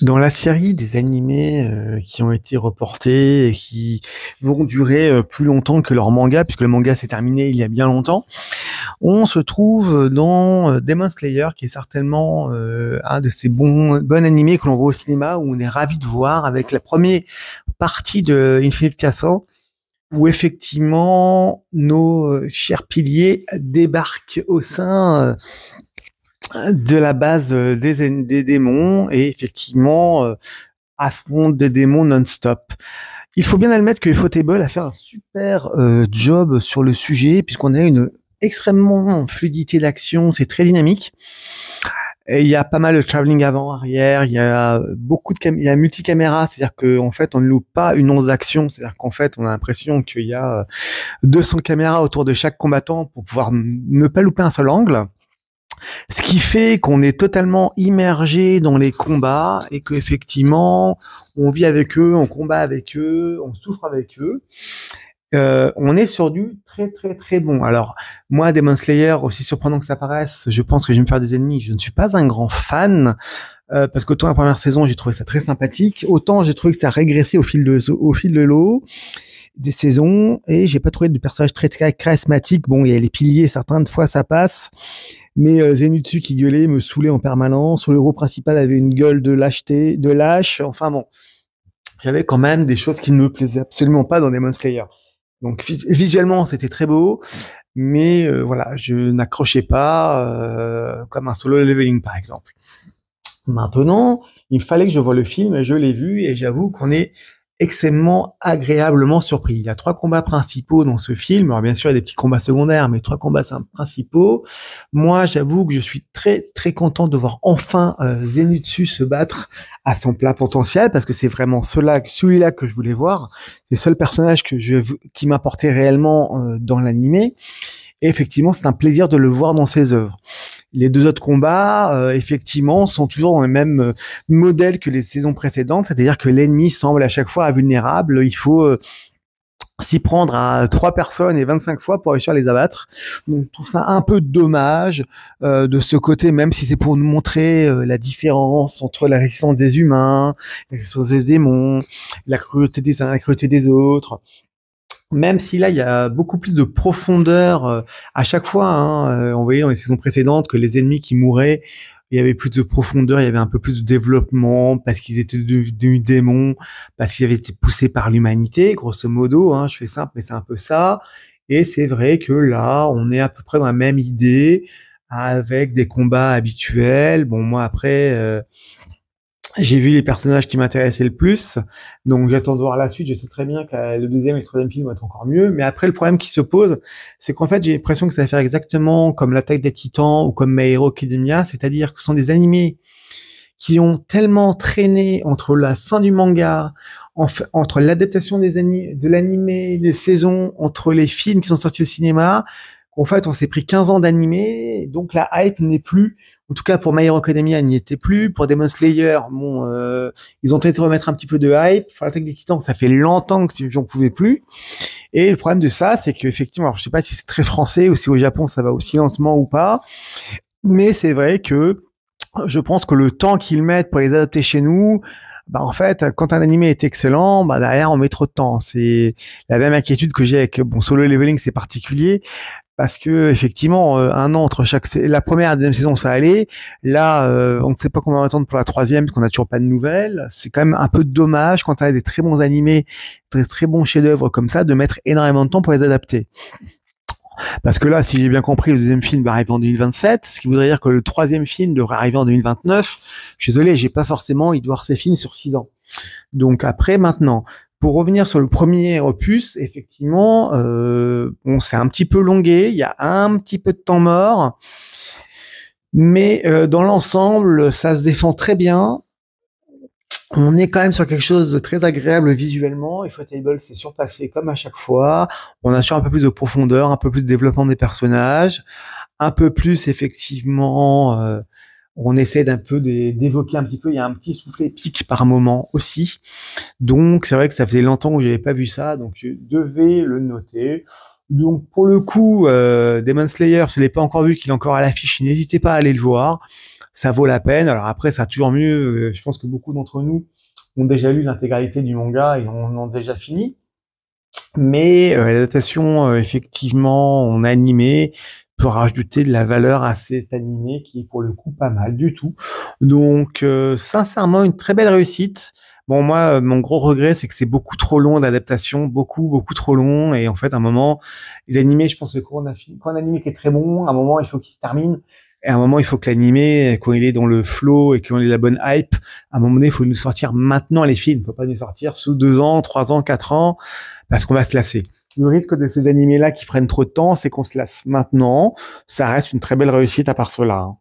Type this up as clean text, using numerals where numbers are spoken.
Dans la série des animés qui ont été reportés et qui vont durer plus longtemps que leur manga, puisque le manga s'est terminé il y a bien longtemps, on se trouve dans Demon Slayer, qui est certainement un de ces bons animés que l'on voit au cinéma, où on est ravi de voir, avec la première partie de Infinite Castle, où effectivement nos chers piliers débarquent au sein de la base des démons et effectivement affrontent des démons non-stop. Il faut bien admettre que Ufotable a fait un super job sur le sujet, puisqu'on a une extrêmement fluidité d'action, c'est très dynamique. Et il y a pas mal de travelling avant, arrière, il y a beaucoup il y a multicaméra, c'est-à-dire qu'en fait on ne loupe pas une once d'action, c'est-à-dire qu'en fait on a l'impression qu'il y a 200 caméras autour de chaque combattant pour pouvoir ne pas louper un seul angle. Ce qui fait qu'on est totalement immergé dans les combats et qu'effectivement, on vit avec eux, on combat avec eux, on souffre avec eux. On est sur du très très très bon. Alors moi, Demon Slayer, aussi surprenant que ça paraisse, je pense que je vais me faire des ennemis. Je ne suis pas un grand fan parce qu'autant la première saison, j'ai trouvé ça très sympathique, autant j'ai trouvé que ça a régressé au fil de l'eau des saisons et j'ai pas trouvé de personnage très, très charismatique. Bon, il y a les piliers, certaines fois ça passe. Mais Zenitsu qui gueulait me saoulait en permanence. Le héros principal avait une gueule de lâcheté, de lâche. Enfin bon, j'avais quand même des choses qui ne me plaisaient absolument pas dans Demon Slayer. Donc visuellement, c'était très beau, mais voilà, je n'accrochais pas comme un solo leveling par exemple. Maintenant, il fallait que je voie le film et je l'ai vu et j'avoue qu'on est extrêmement agréablement surpris. Il y a 3 combats principaux dans ce film. Alors bien sûr, il y a des petits combats secondaires, mais 3 combats principaux. Moi, j'avoue que je suis très très content de voir enfin Zenitsu se battre à son plein potentiel, parce que c'est vraiment celui-là que je voulais voir. C'est le seul personnage qui m'apportait réellement dans l'animé. Et effectivement, c'est un plaisir de le voir dans ses œuvres. Les 2 autres combats, effectivement, sont toujours dans le même modèle que les saisons précédentes, c'est-à-dire que l'ennemi semble à chaque fois invulnérable. Il faut s'y prendre à 3 personnes et 25 fois pour réussir à les abattre. Donc, je trouve ça un peu dommage de ce côté, même si c'est pour nous montrer la différence entre la résistance des humains, la résistance des démons, la cruauté des uns, la cruauté des autres. Même si là, il y a beaucoup plus de profondeur à chaque fois. On voyait dans les saisons précédentes que les ennemis qui mouraient, il y avait plus de profondeur, il y avait un peu plus de développement, parce qu'ils étaient devenus démons, parce qu'ils avaient été poussés par l'humanité, grosso modo. Je fais simple, mais c'est un peu ça. Et c'est vrai que là, on est à peu près dans la même idée, avec des combats habituels. Bon, moi, après... j'ai vu les personnages qui m'intéressaient le plus, donc j'attends de voir la suite. Je sais très bien que le deuxième et le troisième film vont être encore mieux, mais après le problème qui se pose, c'est qu'en fait j'ai l'impression que ça va faire exactement comme l'Attaque des Titans ou comme My Hero Academia, c'est-à-dire que ce sont des animés qui ont tellement traîné entre la fin du manga, entre l'adaptation de l'animé, des saisons, entre les films qui sont sortis au cinéma, qu'en fait on s'est pris 15 ans d'animé, donc la hype n'est plus. En tout cas, pour My Hero Academia, elle n'y était plus. Pour Demon Slayer, bon, ils ont tenté de remettre un petit peu de hype. Pour l'Attaque des Titans, ça fait longtemps que j'en pouvais plus. Et le problème de ça, c'est qu'effectivement, alors je sais pas si c'est très français ou si au Japon ça va aussi lentement ou pas, mais c'est vrai que je pense que le temps qu'ils mettent pour les adapter chez nous, bah en fait, quand un animé est excellent, bah derrière on met trop de temps. C'est la même inquiétude que j'ai avec Solo Leveling, c'est particulier. Parce que effectivement, un an entre la première et la deuxième saison, ça allait. Là, on ne sait pas combien on va attendre pour la troisième, parce qu'on n'a toujours pas de nouvelles. C'est quand même un peu dommage quand tu as des très bons animés, très très bons chefs-d'œuvre comme ça, de mettre énormément de temps pour les adapter. Parce que là, si j'ai bien compris, le deuxième film va arriver en 2027, ce qui voudrait dire que le troisième film devrait arriver en 2029. Je suis désolé, j'ai pas forcément envie de voir ces films sur 6 ans. Donc après, maintenant, pour revenir sur le premier opus, effectivement, bon, c'est un petit peu longué, il y a un petit peu de temps mort, mais dans l'ensemble, ça se défend très bien. On est quand même sur quelque chose de très agréable visuellement. Ufotable s'est surpassé comme à chaque fois. On a sur un peu plus de profondeur, un peu plus de développement des personnages, un peu plus effectivement. On essaie d'un peu d'évoquer un petit peu. Il y a un petit souffle épique par moment aussi. Donc c'est vrai que ça faisait longtemps que j'avais pas vu ça, donc je devais le noter. Donc pour le coup, Demon Slayer, je l'ai pas encore vu, qu'il est encore à l'affiche, n'hésitez pas à aller le voir. ça vaut la peine. Alors après, ça a toujours mieux. Je pense que beaucoup d'entre nous ont déjà lu l'intégralité du manga et on en a déjà fini. Mais l'adaptation, effectivement, en animé peut rajouter de la valeur à cet animé qui est pour le coup pas mal du tout. Donc, sincèrement, une très belle réussite. Bon, moi, mon gros regret, c'est que c'est beaucoup trop long d'adaptation, beaucoup trop long. Et en fait, à un moment, les animés, je pense que quand un animé qui est très bon, à un moment, il faut qu'il se termine. Et à un moment, il faut que l'animé, quand il est dans le flow et qu'on ait la bonne hype, à un moment donné, il faut nous sortir maintenant les films. Il faut pas nous sortir sous 2 ans, 3 ans, 4 ans, parce qu'on va se lasser. Le risque de ces animés-là qui prennent trop de temps, c'est qu'on se lasse maintenant. Ça reste une très belle réussite à part cela, hein.